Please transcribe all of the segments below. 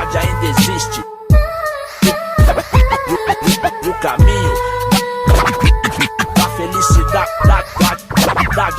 felicidade ainda existe. No caminho da felicidade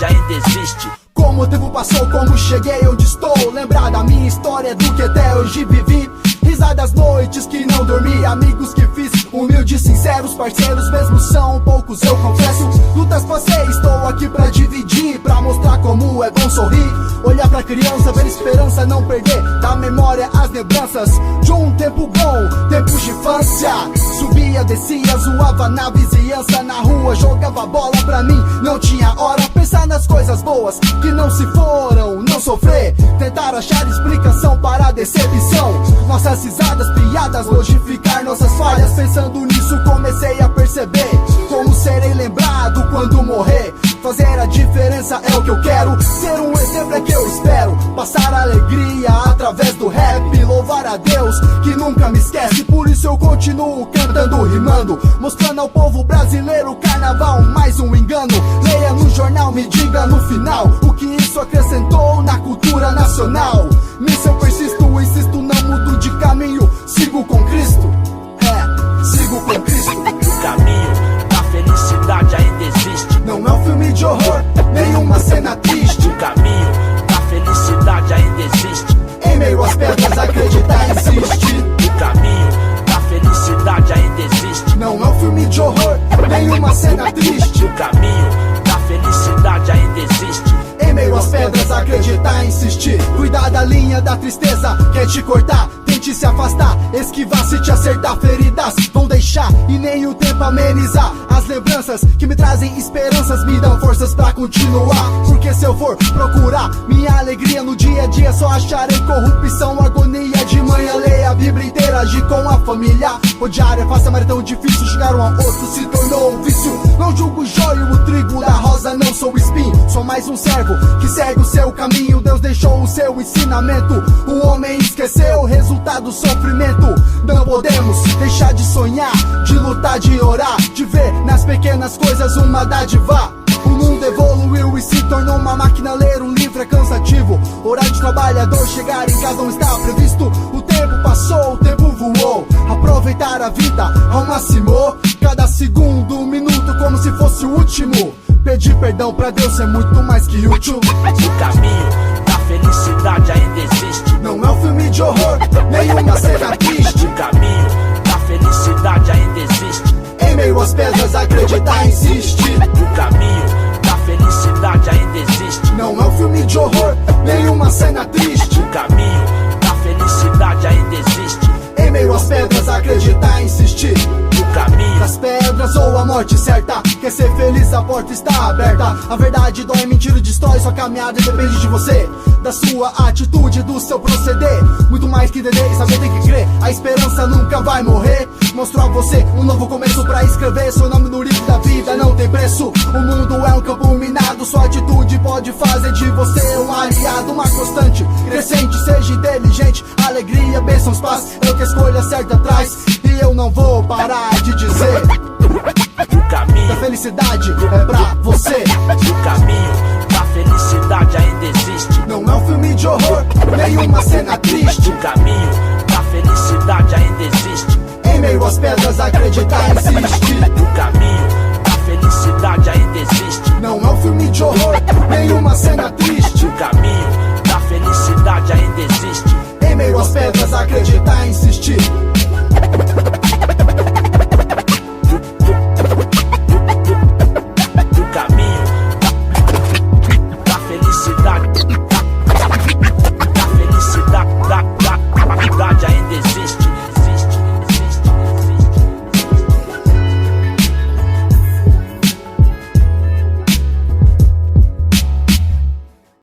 ainda existe. Como o tempo passou, como cheguei onde estou, lembrar da minha história, do que até hoje vivi. Risadas, noites que não dormi, amigos que fiz, humildes, sinceros, parceiros mesmo são poucos, eu confesso. Lutas passei, estou aqui pra dividir, pra mostrar como é bom sorrir. Olhar pra criança, ver esperança, não perder da memória as lembranças de um tempo bom, tempos de infância. Subia, descia, zoava na vizinhança, na rua, jogava bola pra mim, não tinha hora. Pensar nas coisas boas que não se foram, não sofrer, tentar achar explicação para a decepção. Nossas risadas, piadas, modificar nossas falhas. Pensando nisso comecei a perceber como serei lembrado quando morrer. Fazer a diferença é o que eu quero, ser um exemplo é que eu espero. Passar alegria através do rap, louvar a Deus que nunca me esquece. Por isso eu continuo cantando, rimando, mostrando ao povo brasileiro carnaval, mais um engano. Leia no jornal, me diga no final o que isso acrescentou na cultura nacional. Nisso eu persisto, insisto, não mudo de caminho, sigo com Cristo, sigo com Cristo. O caminho da felicidade ainda existe. Não é um filme de horror, nenhuma cena triste. O caminho da felicidade ainda existe. Em meio às pedras acreditar insiste. O caminho da felicidade ainda existe. Não é um filme de horror, nenhuma cena triste. O caminho da felicidade ainda existe. Em meio às pedras acreditar insistir. Cuidar da linha da tristeza, quer te cortar, tente se afastar, esquivar se te acertar. Feridas vão deixar e nem o tempo amenizar. As lembranças que me trazem esperanças me dão forças pra continuar. Porque se eu for procurar minha alegria no dia a dia, só acharei corrupção, agonia. De manhã leia a Bíblia inteira, agir com a família. Odiar é fácil, mas é tão difícil. Chegar um ao outro se tornou um vício. Não julgo o joio, o trigo da rosa, não sou espinho. Sou mais um servo que segue o seu caminho. Deus deixou o seu ensinamento, o homem esqueceu, resultado sofrimento. Não podemos deixar de sonhar, de lutar, de orar, de ver nas pequenas coisas uma dádiva. O mundo evoluiu e se tornou uma máquina. Ler um livro é cansativo, horário de trabalhador, chegar em casa não está previsto. O tempo passou, o tempo voou, aproveitar a vida ao máximo. Cada segundo, minuto como se fosse o último. Pedir perdão pra Deus é muito mais que útil. O caminho da felicidade ainda existe. Não é um filme de horror, nenhuma cena triste. O caminho da felicidade ainda existe. Em meio às pedras acreditar insiste. O caminho da felicidade ainda existe. Não é um filme de horror, nenhuma cena triste. O caminho da felicidade ainda existe. Em meio às pedras acreditar insistir. O caminho Das pedras ou a morte certa, quer ser feliz, a porta está aberta. A verdade dói, mentira destrói, sua caminhada depende de você, da sua atitude, do seu proceder. Muito mais que entender e saber, tem que crer. A esperança nunca vai morrer. Mostro a você um novo começo pra escrever seu nome no livro da vida, não tem preço. O mundo é um campo minado, sua atitude pode fazer de você um aliado. Uma constante, crescente, seja inteligente. Alegria, bênçãos, paz, é o que a escolha certa traz. E eu não vou parar de dizer: o caminho a felicidade é pra você. O caminho da felicidade ainda existe. Não é um filme de horror, nenhuma cena triste. O caminho da felicidade ainda existe. Em meio às pedras acreditar insiste. O caminho da felicidade ainda existe. Não é um filme de horror, nenhuma cena